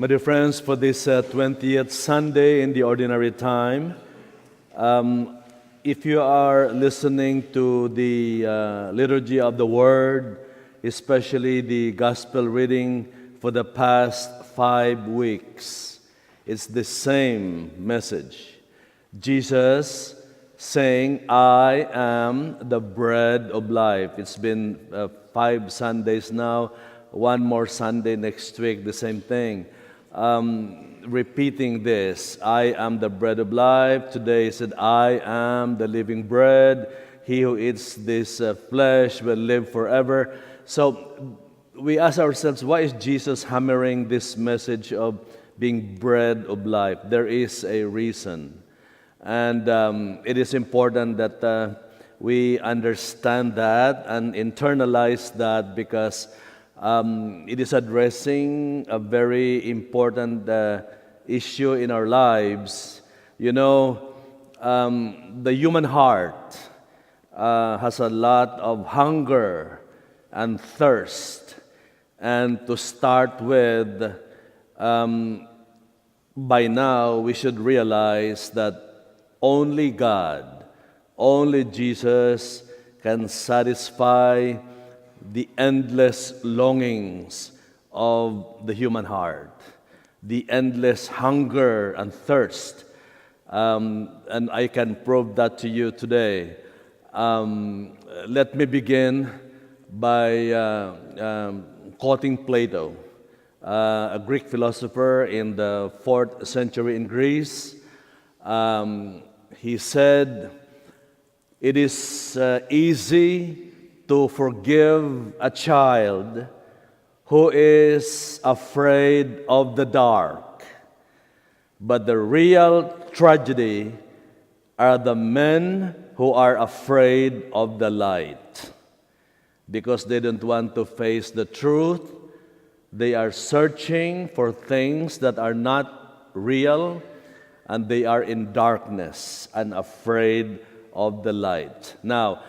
My dear friends, for this 20th Sunday in the ordinary time, if you are listening to the liturgy of the Word, especially the Gospel reading for the past 5 weeks, it's the same message. Jesus saying, I am the bread of life. It's been 5 Sundays now, one more Sunday next week, the same thing. Repeating this, I am the bread of life. Today he said, I am the living bread. He who eats this flesh will live forever. So we ask ourselves, why is Jesus hammering this message of being bread of life? There is a reason. And it is important that we understand that and internalize that, because it is addressing a very important issue in our lives. You know, the human heart has a lot of hunger and thirst. And to start with, by now we should realize that only God, only Jesus can satisfy the endless longings of the human heart, the endless hunger and thirst. And I can prove that to you today. Let me begin by quoting Plato, a Greek philosopher in the 4th century in Greece. He said, it is easy to forgive a child who is afraid of the dark, but the real tragedy are the men who are afraid of the light, because they don't want to face the truth. They are searching for things that are not real, and they are in darkness and afraid of the light. Now,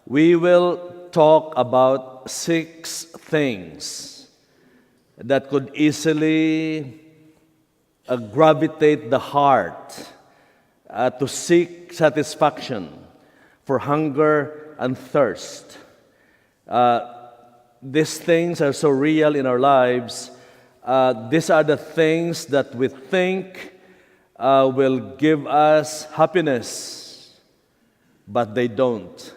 we will talk about 6 things that could easily gravitate the heart to seek satisfaction for hunger and thirst. These things are so real in our lives. These are the things that we think will give us happiness, but they don't.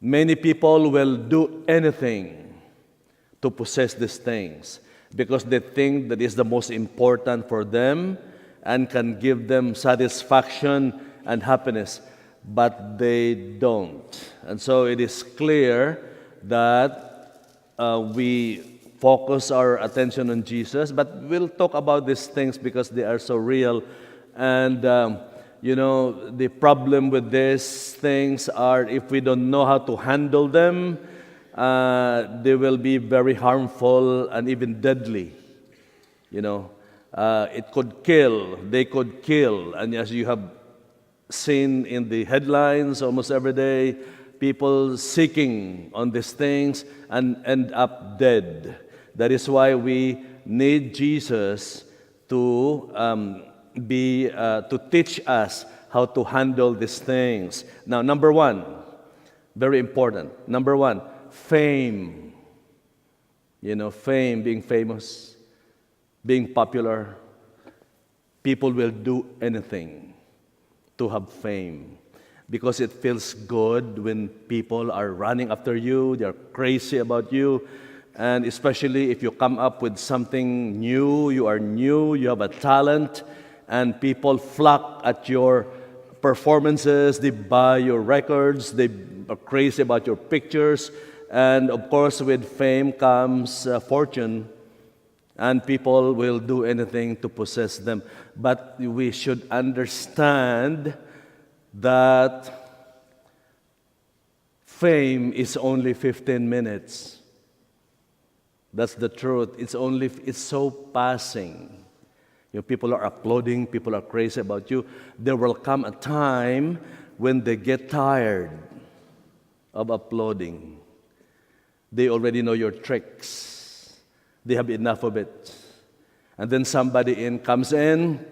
Many people will do anything to possess these things because they think that is the most important for them and can give them satisfaction and happiness, but they don't. And so it is clear that we focus our attention on Jesus, but we'll talk about these things because they are so real. And you know, the problem with these things are if we don't know how to handle them, they will be very harmful and even deadly. You know, it could kill, they could kill. And as you have seen in the headlines almost every day, people seeking on these things and end up dead. That is why we need Jesus to to teach us how to handle these things. Now, number 1, very important. Number 1, fame. You know, fame, being famous, being popular. People will do anything to have fame because it feels good when people are running after you, they're crazy about you. And especially if you come up with something new, you are new, you have a talent, and people flock at your performances, they buy your records, they are crazy about your pictures, and of course with fame comes fortune, and people will do anything to possess them. But we should understand that fame is only 15 minutes. That's the truth. It's so passing. You know, people are applauding, people are crazy about you. There will come a time when they get tired of applauding. They already know your tricks. They have enough of it. And then somebody comes in,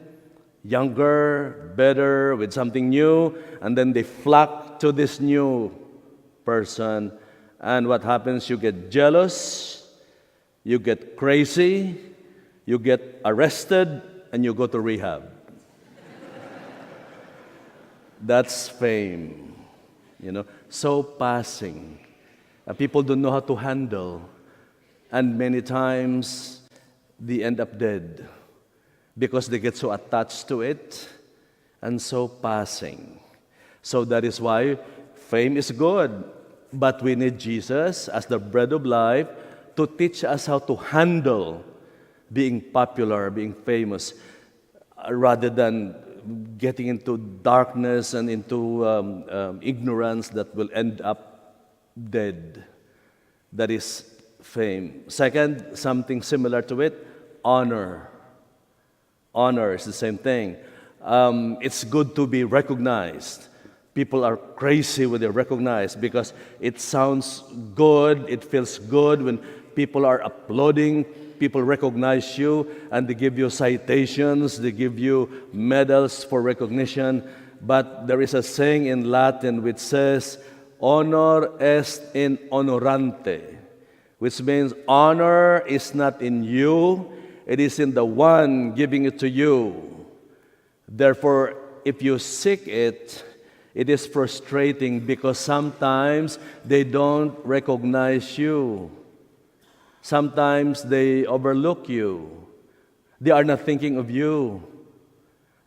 younger, better, with something new, and then they flock to this new person. And what happens? You get jealous, you get crazy, you get arrested, and you go to rehab. That's fame, so passing. People don't know how to handle, and many times they end up dead because they get so attached to it and so passing. So that is why fame is good, but we need Jesus as the bread of life to teach us how to handle being popular, being famous, rather than getting into darkness and into ignorance that will end up dead. That is fame. Second, something similar to it, honor. Honor is the same thing. It's good to be recognized. People are crazy when they're recognized because it sounds good, it feels good when people are applauding, people recognize you, and they give you citations, they give you medals for recognition. But there is a saying in Latin which says, honor est in honorante, which means honor is not in you, it is in the one giving it to you. Therefore, if you seek it, it is frustrating because sometimes they don't recognize you. Sometimes they overlook you. They are not thinking of you.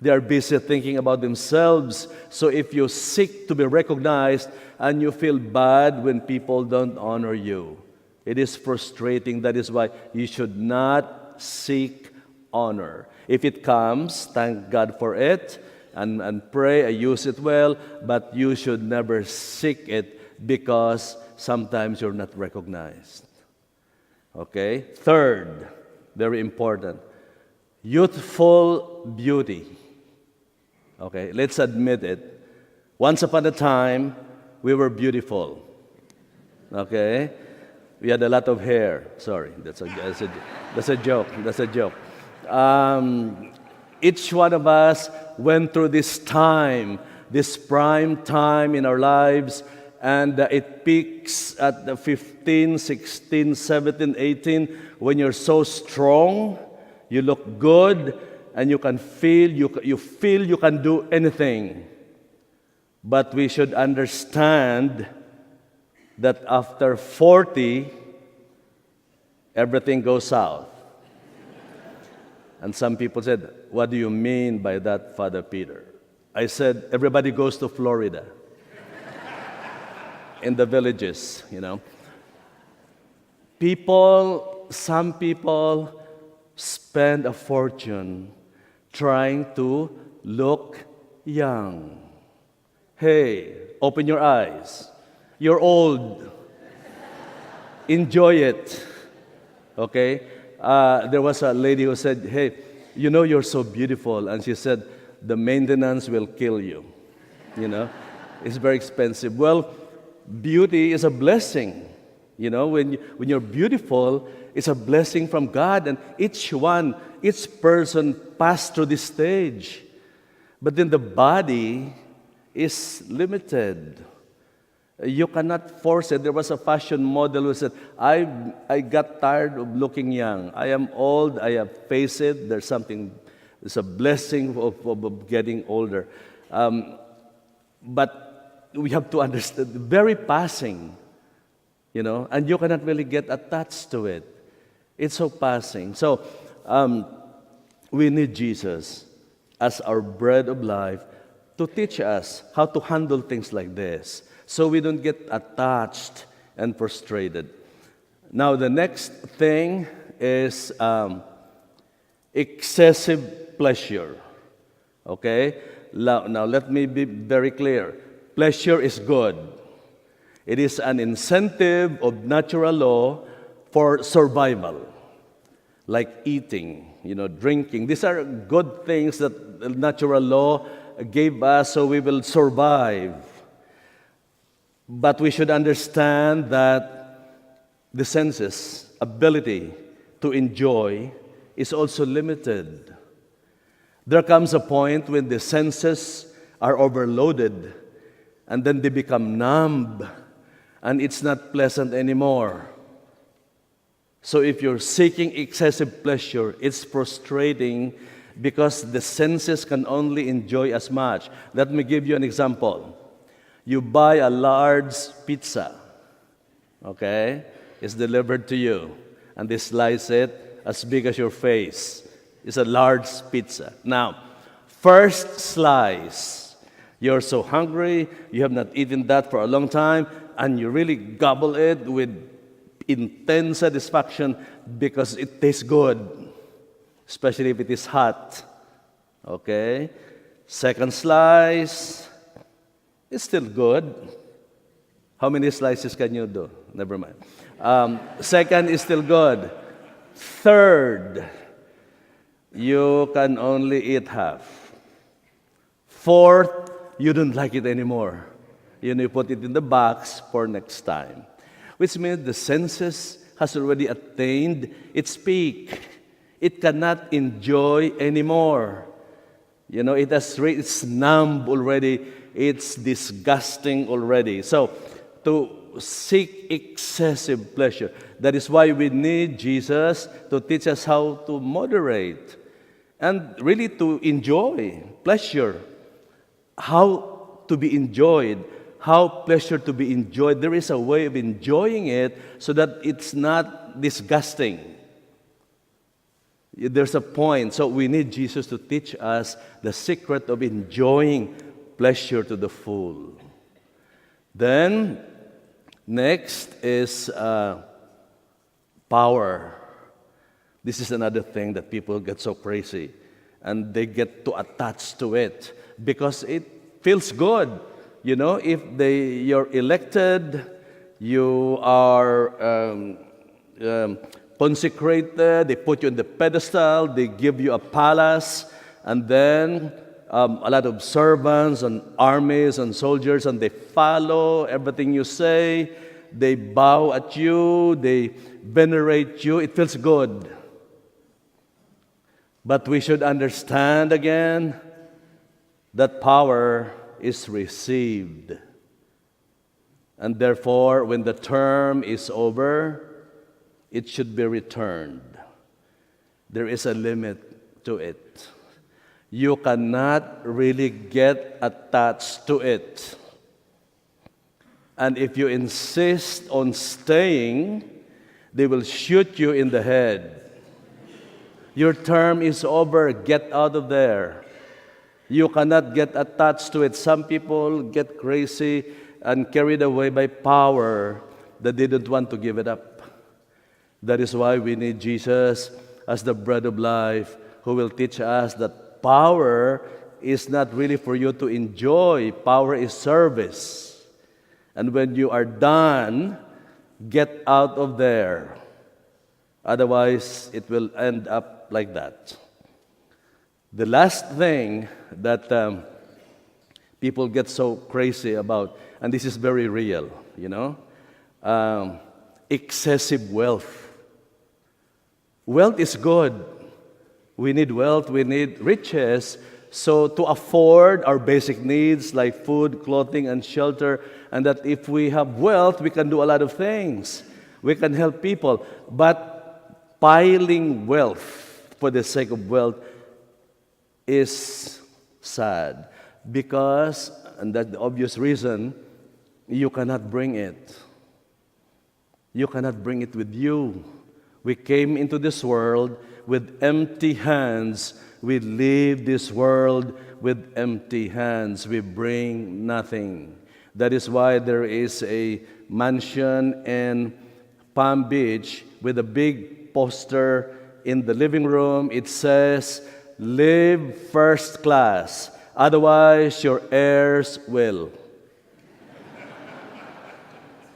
They are busy thinking about themselves. So if you seek to be recognized and you feel bad when people don't honor you, it is frustrating. That is why you should not seek honor. If it comes, thank God for it and pray, use it well, but you should never seek it because sometimes you're not recognized. Okay? Third, very important, youthful beauty. Okay, let's admit it. Once upon a time, we were beautiful. Okay? We had a lot of hair. Sorry, that's a joke. That's a joke. Each one of us went through this time, this prime time in our lives, and it peaks at the 15, 16, 17, 18, when you're so strong, you look good, and you can feel, you feel you can do anything. But we should understand that after 40, everything goes south. And some people said, what do you mean by that, Father Peter? I said, everybody goes to Florida. In the villages, Some people spend a fortune trying to look young. Hey, open your eyes. You're old. Enjoy it. Okay? There was a lady who said, hey, you're so beautiful. And she said, the maintenance will kill you. It's very expensive. Well, beauty is a blessing. When you're beautiful, it's a blessing from God. And each person passed through this stage. But then the body is limited. You cannot force it. There was a fashion model who said, I got tired of looking young. I am old. I have faced it. There's a blessing of getting older. But we have to understand, very passing, and you cannot really get attached to it. It's so passing. So we need Jesus as our bread of life to teach us how to handle things like this, so we don't get attached and frustrated. Now, the next thing is excessive pleasure. Okay? Now, let me be very clear. Pleasure is good. It is an incentive of natural law for survival, like eating, drinking. These are good things that the natural law gave us so we will survive. But we should understand that the senses, ability to enjoy, is also limited. There comes a point when the senses are overloaded and then they become numb and it's not pleasant anymore. So if you're seeking excessive pleasure, it's frustrating because the senses can only enjoy as much. Let me give you an example. You buy a large pizza, okay? It's delivered to you, and they slice it as big as your face. It's a large pizza. Now, first slice, you're so hungry, you have not eaten that for a long time, and you really gobble it with intense satisfaction because it tastes good, especially if it is hot. Okay? Second slice, it's still good. How many slices can you do? Never mind. Second is still good. Third, you can only eat half. Fourth, you don't like it anymore. You put it in the box for next time. Which means the senses has already attained its peak. It cannot enjoy anymore. It's numb already. It's disgusting already. So, to seek excessive pleasure, that is why we need Jesus to teach us how to moderate and really to enjoy pleasure. How to be enjoyed, how pleasure to be enjoyed. There is a way of enjoying it so that it's not disgusting. There's a point. So we need Jesus to teach us the secret of enjoying pleasure to the full. Then, next is power. This is another thing that people get so crazy, and they get too attached to it because it feels good. If you're elected, you are consecrated, they put you on the pedestal, they give you a palace, and then a lot of servants and armies and soldiers, and they follow everything you say, they bow at you, they venerate you. It feels good. But we should understand again that power is received. And therefore, when the term is over, it should be returned. There is a limit to it. You cannot really get attached to it. And if you insist on staying, they will shoot you in the head. Your term is over. Get out of there. You cannot get attached to it. Some people get crazy and carried away by power that they don't want to give it up. That is why we need Jesus as the bread of life, who will teach us that power is not really for you to enjoy. Power is service. And when you are done, get out of there. Otherwise, it will end up like that. The last thing that people get so crazy about, and this is very real, excessive wealth. Wealth is good. We need wealth, we need riches, so to afford our basic needs like food, clothing, and shelter, and that if we have wealth, we can do a lot of things. We can help people. But piling wealth for the sake of wealth is sad because, and that's the obvious reason, you cannot bring it. You cannot bring it with you. We came into this world with empty hands. We leave this world with empty hands. We bring nothing. That is why there is a mansion in Palm Beach with a big poster in the living room. It says, "Live first class, otherwise your heirs will."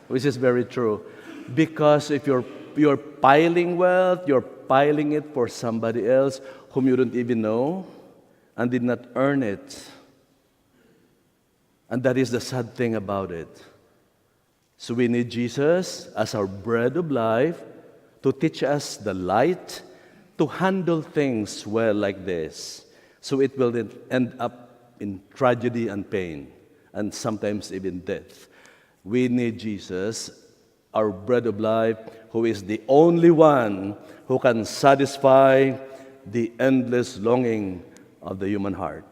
Which is very true. Because if you're piling wealth, you're piling it for somebody else whom you don't even know and did not earn it. And that is the sad thing about it. So we need Jesus as our bread of life to teach us the light, to handle things well like this, so it will then end up in tragedy and pain, and sometimes even death. We need Jesus, our bread of life, who is the only one who can satisfy the endless longing of the human heart.